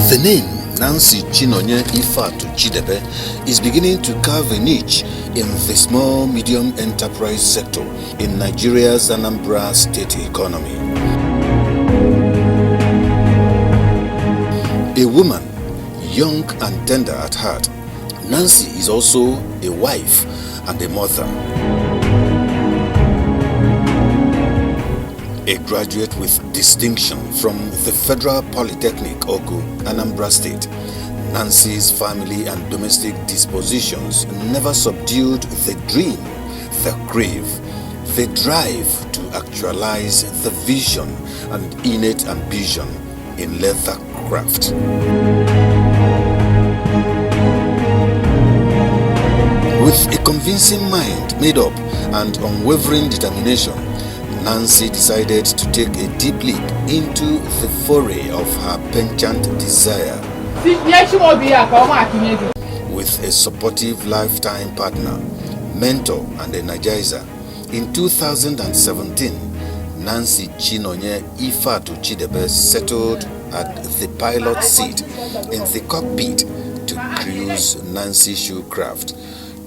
The name Nancy Chinonye Ifeatu Chidebe is beginning to carve a niche in the small medium enterprise sector in Nigeria's Anambra state economy. A woman, young and tender at heart, Nancy is also a wife and a mother. A graduate with distinction from the Federal Polytechnic Ogu, Anambra State, Nancy's family and domestic dispositions never subdued the dream, the crave, the drive to actualize the vision and innate ambition in leather craft. With a convincing mind made up and unwavering determination, Nancy decided to take a deep leap into the foray of her penchant desire. With a supportive lifetime partner, mentor and energizer, in 2017, Nancy Chinonye Ifeatu Chidebe settled at the pilot seat in the cockpit to cruise Nancy Shoecraft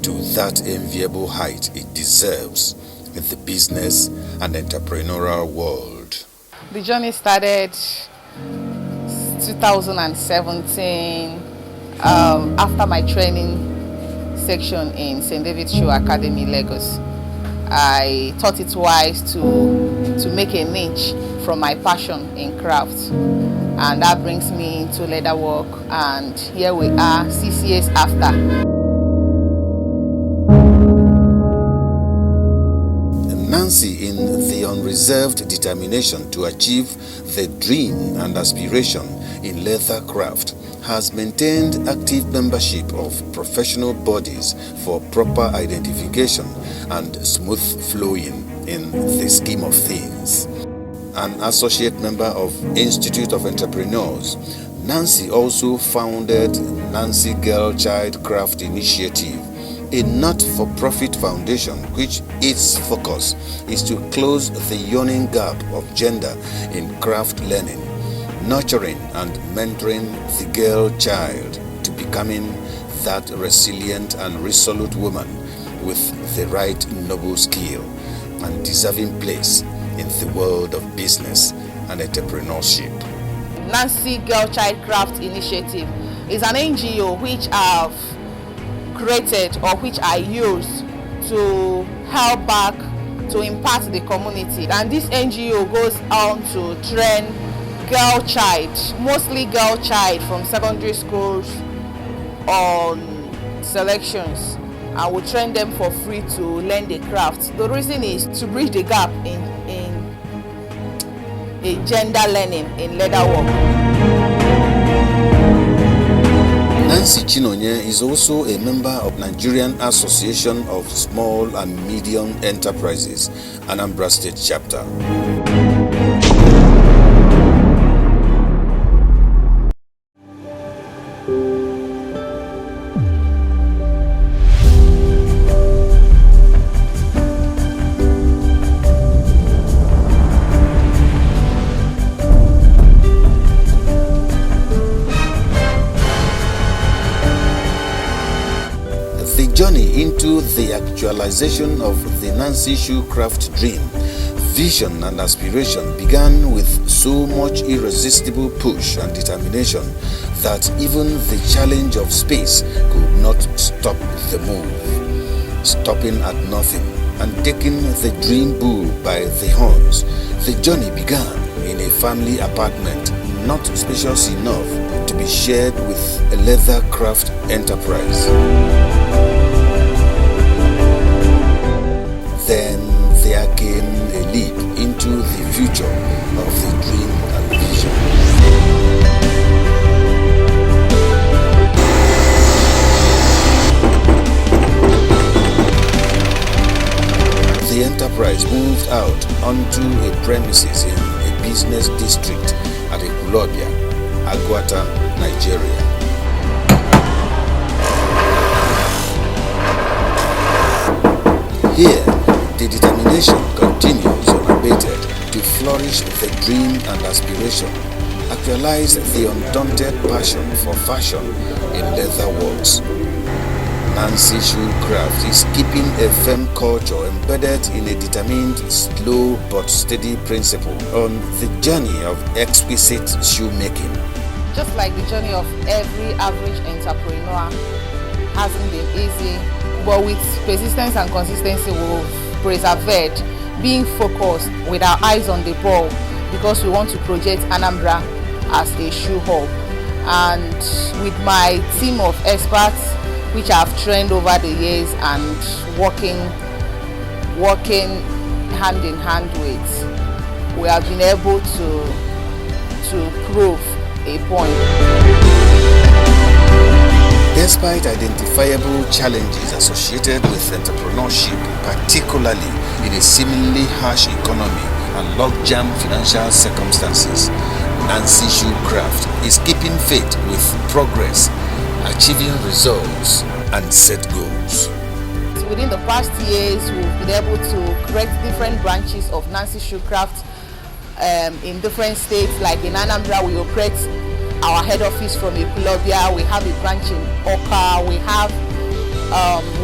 to that enviable height it deserves in the business and entrepreneurial world. The journey started 2017 after my training section in St. David's Shoe Academy, Lagos. I thought it wise to make a niche from my passion in craft, and that brings me into leather work, and here we are 6 years after. Nancy, in the unreserved determination to achieve the dream and aspiration in leather craft, has maintained active membership of professional bodies for proper identification and smooth flowing in the scheme of things. An associate member of Institute of Entrepreneurs, Nancy also founded Nancy Girl Child Craft Initiative, a not-for-profit foundation which its focus is to close the yawning gap of gender in craft learning, nurturing and mentoring the girl child to becoming that resilient and resolute woman with the right noble skill and deserving place in the world of business and entrepreneurship. Nancy Girl Child Craft Initiative is an NGO which I've created or which I use to help back to impact the community, and this NGO goes on to train girl child, mostly girl child from secondary schools on selections, and we train them for free to learn the craft. The reason is to bridge the gap in gender learning in leather work. Nancy Chinonye is also a member of Nigerian Association of Small and Medium Enterprises, Anambra State Chapter. The journey into the actualization of the Nancy Shoecraft dream, vision and aspiration began with so much irresistible push and determination that even the challenge of space could not stop the move. Stopping at nothing and taking the dream bull by the horns, the journey began in a family apartment not spacious enough to be shared with a leather craft enterprise. Then there came a leap into the future of the dream and vision. enterprise moved out onto a premises in a business district at Ekulobia, Agwata, Nigeria. Here, the determination continues unabated to flourish the dream and aspiration, actualize the undaunted passion for fashion in leather works. Nancy Shoecraft is keeping a firm culture embedded in a determined, slow but steady principle on the journey of exquisite shoemaking. Just like the journey of every average entrepreneur hasn't been easy, but with persistence and consistency we've persevered, being focused with our eyes on the ball because we want to project Anambra as a shoe hub. And with my team of experts which I've trained over the years and working hand in hand with, we have been able to prove a point. Despite identifiable challenges associated with entrepreneurship, particularly in a seemingly harsh economy and logjam financial circumstances, Nancy Shoecraft is keeping faith with progress, achieving results and set goals. Within the past years, we've been able to create different branches of Nancy Shoecraft in different states. Like in Anambra, we operate our head office from Ekulobia. We have a branch in Oka.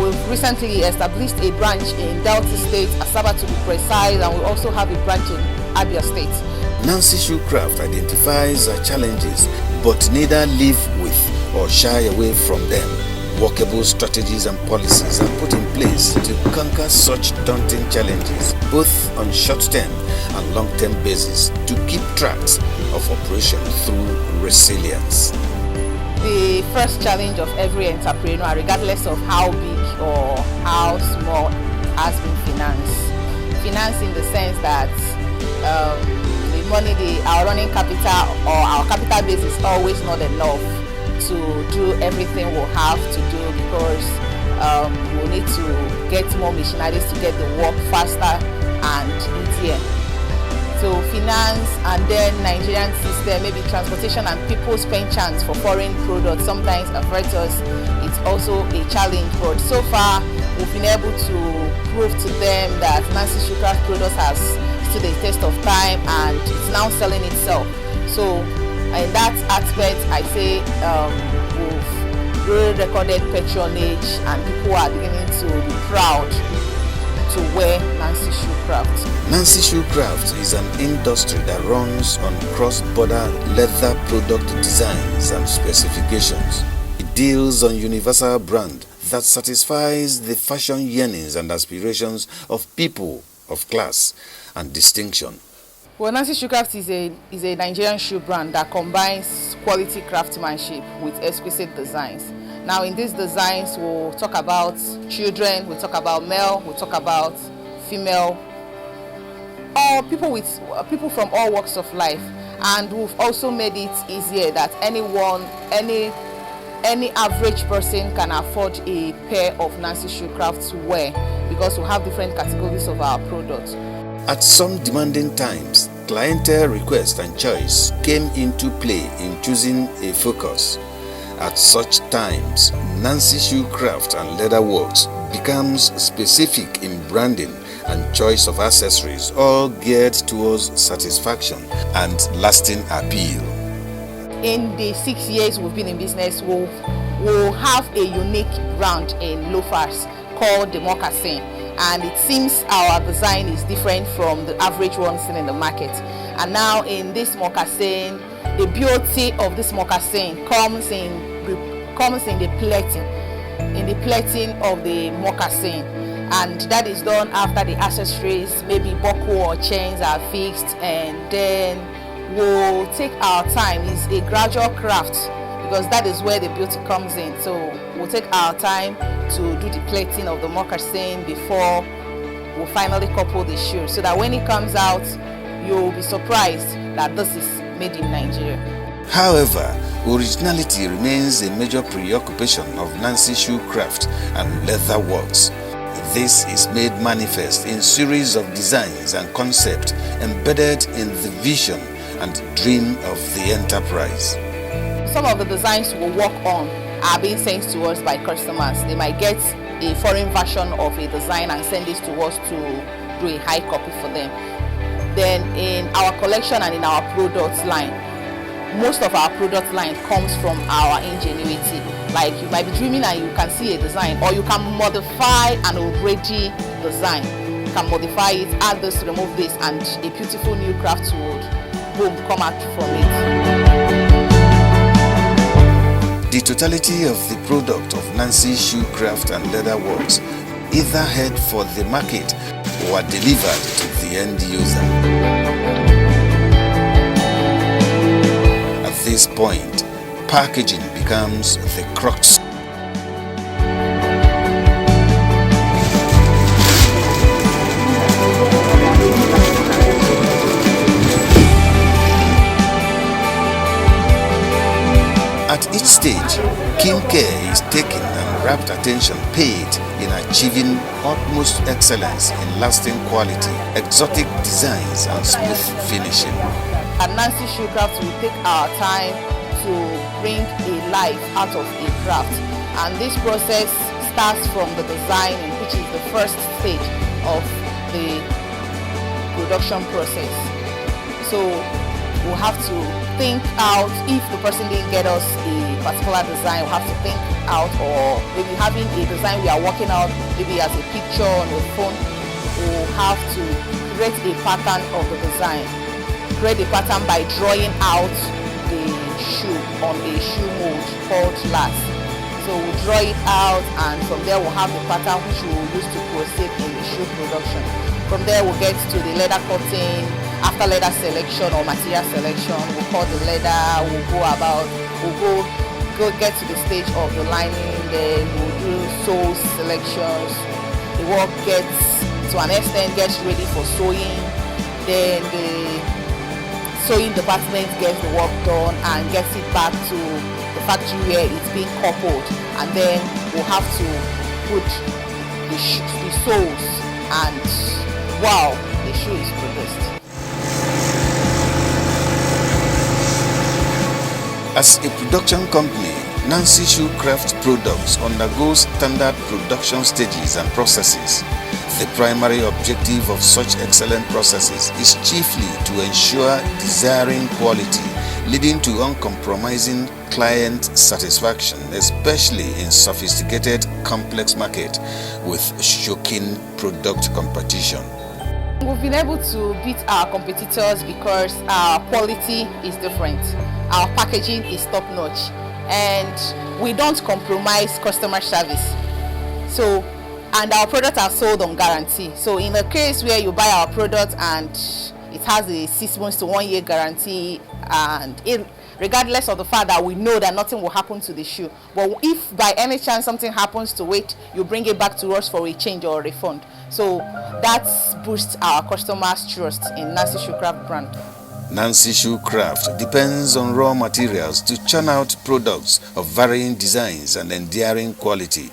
We've recently established a branch in Delta State, Asaba to be precise, and we also have a branch in Abia State. Nancy Shoecraft identifies her challenges, but neither live with or shy away from them. Workable strategies and policies are put in place to conquer such daunting challenges, both on short-term and long-term basis, to keep tracks of operation through resilience. The first challenge of every entrepreneur, regardless of how big or how small, has been finance. Finance in the sense that the money, our running capital or our capital base is always not enough to do everything we'll have to do, because we'll need to get more missionaries to get the work faster and easier. So finance, and then Nigerian system, maybe transportation and people's penchants for foreign products sometimes avert us. It's also a challenge, but so far we've been able to prove to them that Nancy Shoecraft products has stood the test of time and it's now selling itself. So in that aspect, I say we've really recorded patronage and people are beginning to be proud to wear Nancy Shoecraft. Nancy Shoecraft is an industry that runs on cross-border leather product designs and specifications. It deals on universal brand that satisfies the fashion yearnings and aspirations of people of class and distinction. Well, Nancy Shoecraft is a Nigerian shoe brand that combines quality craftsmanship with exquisite designs. Now, in these designs, we'll talk about children, we'll talk about male, we'll talk about female, or people from all walks of life. And we've also made it easier that any average person can afford a pair of Nancy Shoecraft to wear, because we have different categories of our products. At some demanding times, clientele request and choice came into play in choosing a focus. At such times, Nancy Shoecraft and Leatherworks becomes specific in branding and choice of accessories, all geared towards satisfaction and lasting appeal. In the 6 years we've been in business, we'll have a unique brand in loafers called the Moccasin, and it seems our design is different from the average one seen in the market. And now in this moccasin, the beauty of this moccasin comes in the plating of the moccasin, and that is done after the accessories, maybe buckle or chains are fixed, and then we'll take our time. It's a gradual craft, because that is where the beauty comes in. So we'll take our time to do the plating of the moccasin before we'll finally couple the shoe, so that when it comes out, you'll be surprised that this is made in Nigeria. However, originality remains a major preoccupation of Nancy Shoecraft and Leatherworks. This is made manifest in series of designs and concepts embedded in the vision and dream of the enterprise. Some of the designs we work on are being sent to us by customers. They might get a foreign version of a design and send this to us to do a high copy for them. Then in our collection and in our product line, most of our product line comes from our ingenuity. Like you might be dreaming and you can see a design, or you can modify an already design. You can modify it, add this, remove this, and a beautiful new craft would boom come out from it. The totality of the product of Nancy Shoe Craft and Leather Works either head for the market or are delivered to the end user. At this point, packaging becomes the crux. At each stage, keen care is taken and rapt attention paid in achieving utmost excellence in lasting quality, exotic designs and smooth finishing. At Nancy Shoe Craft, we take our time to bring a life out of a craft, and this process starts from the designing, which is the first stage of the production process. So we'll have to think out, if the person didn't get us a particular design, we'll have to think out, or maybe having a design we are working out, maybe as a picture on a phone, we'll have to create a pattern of the design. Create a pattern by drawing out the shoe on a shoe mold called last. So we'll draw it out, and from there we'll have the pattern which we will use to proceed in the shoe production. From there we'll get to the leather cutting. After leather selection or material selection, we'll cut the leather, we'll go get to the stage of the lining, then we'll do sole selections. The work gets, to an extent, gets ready for sewing. Then the sewing department gets the work done and gets it back to the factory where it's being coupled. And then we'll have to put the soles, and wow, the shoe is produced. As a production company, Nancy Shoe Craft products undergo standard production stages and processes. The primary objective of such excellent processes is chiefly to ensure desiring quality, leading to uncompromising client satisfaction, especially in sophisticated, complex market with shocking product competition. We've been able to beat our competitors because our quality is different, our packaging is top-notch, and we don't compromise customer service. And our products are sold on guarantee. So in a case where you buy our product and it has a 6 months to 1 year guarantee, and regardless of the fact that we know that nothing will happen to the shoe, but if by any chance something happens to it, you bring it back to us for a change or a refund. So that boosts our customers' trust in Nancy Shoe Craft brand. Nancy Shoe Craft depends on raw materials to churn out products of varying designs and enduring quality.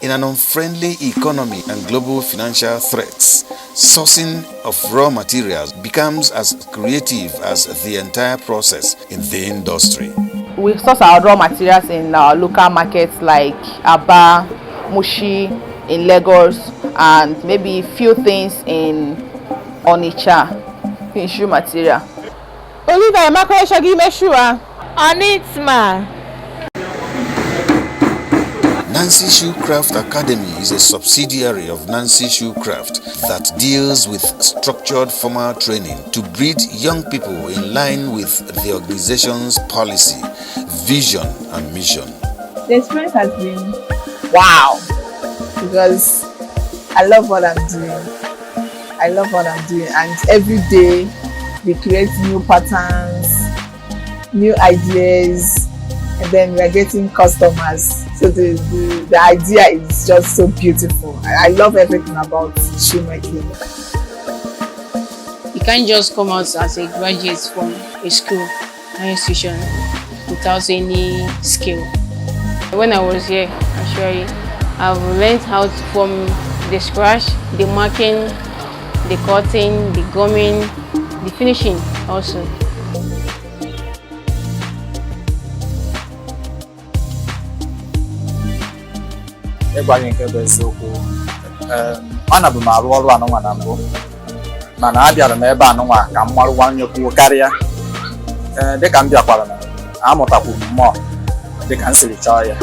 In an unfriendly economy and global financial threats, sourcing of raw materials becomes as creative as the entire process in the industry. We source our raw materials in our local markets like Aba, Mushi, in Lagos, and maybe few things in Onitsha, in shoe material. Oliver, Makwe give me shoe. On it, ma. Nancy Shoe Craft Academy is a subsidiary of Nancy Shoe Craft that deals with structured formal training to breed young people in line with the organization's policy, vision, and mission. The experience has been wow, because I love what I'm doing. And every day we create new patterns, new ideas, and then we are getting customers. So the idea is just so beautiful. I love everything about shoemaking. You can't just come out as a graduate from a school, an institution, without any skill. When I was here, actually, I've learned how to form the scratch, the marking, the cutting, the gumming, the finishing also. Ịgwa nke bụ eziokwu, ana bụ m arụ ọrụ anụnwa na mbụ, mana abịara m ebe anụnwa ka m marụwanyekwu karịa. Dịka m bịakwara m amụtakwu m mmụọ dịka m siri chọọ ya.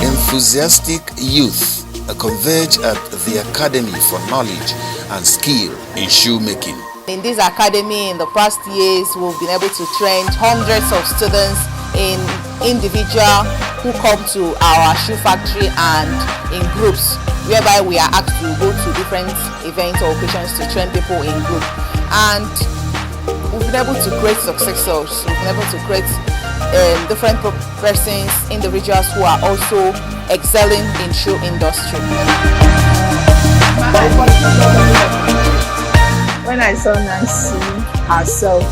Enthusiastic youth converge at the Academy for Knowledge and Skill in Shoemaking. In this academy, in the past years, we've been able to train hundreds of students in individual who come to our shoe factory and in groups, whereby we are asked to go to different events or occasions to train people in group. And we've been able to create successors. We've been able to create different persons, individuals who are also excelling in shoe industry. When I saw Nancy herself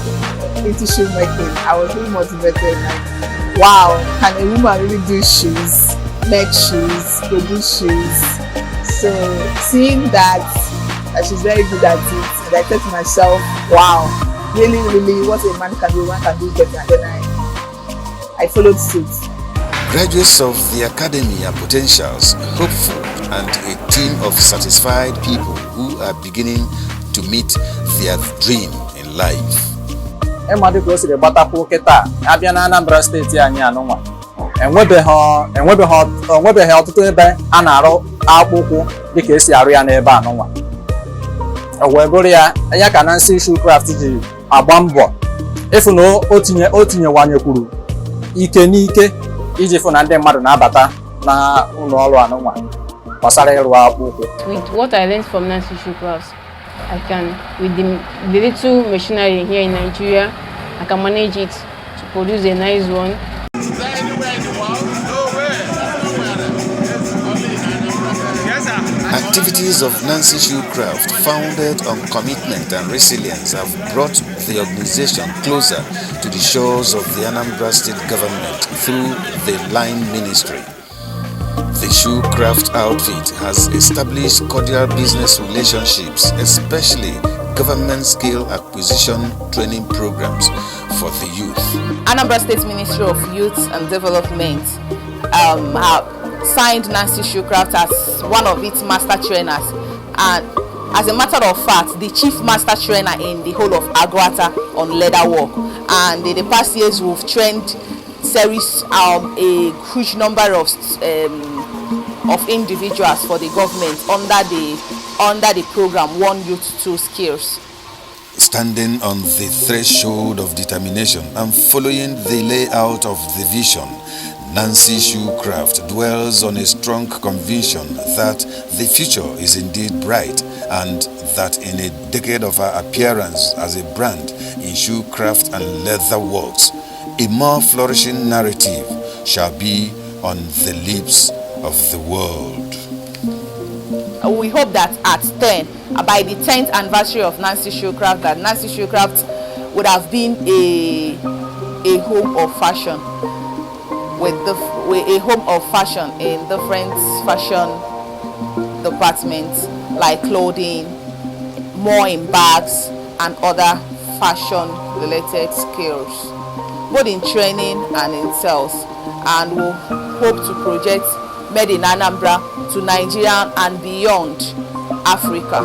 into shoemaking, I was really motivated. Like, wow, can a woman really do shoes, make shoes, produce shoes? So seeing that she's very good at it, and I said to myself, wow, really, what a man can do, one can do better. And then I followed suit. Graduates of the Academy are potentials, hopeful, and a team of satisfied people who are beginning to meet their dream in life. Ịmadụ ka o siri gbatakwu kịta abịa na Anambra steeti anyị anụnwa enwebeghị ọtụtụ ebe a na-arụ akpụkwụ dịka esi arụ ya n'ebe anụnwa. O wee bụrụ ya ka Nancy Shoe Craft ji agba mbọ ịfụ na o tinyewanyekwuru ike n'ike iji fụ na ndị mmadụ na-abata na ụlọ ọrụ anụnwa gbasara ịrụ akpụkwụ. With what I learned from Nancy Shoe Craft, I can, with the little machinery here in Nigeria, I can manage it to produce a nice one. Activities of Nancy Shoe Craft, founded on commitment and resilience, have brought the organization closer to the shores of the Anambra State government through the Line Ministry. The Shoe Craft outfit has established cordial business relationships, especially government skill acquisition training programs for the youth. Anambra State Ministry of Youth and Development have signed Nancy Shoe Craft as one of its master trainers, and as a matter of fact, the chief master trainer in the whole of Agwata on leather work. And in the past years, we've trained a huge number of individuals for the government under the program One Youth, Two Skills. Standing on the threshold of determination and following the layout of the vision, Nancy Shoe Craft dwells on a strong conviction that the future is indeed bright, and that in a decade of her appearance as a brand in shoe craft and leather works, a more flourishing narrative shall be on the lips of the world. We hope that by the 10th anniversary of Nancy Shoe Craft, that Nancy Shoe Craft would have been a home of fashion, with a home of fashion in different fashion departments like clothing, more in bags and other fashion related skills, both in training and in sales. And we'll hope to project Made in Anambra to Nigeria and beyond Africa.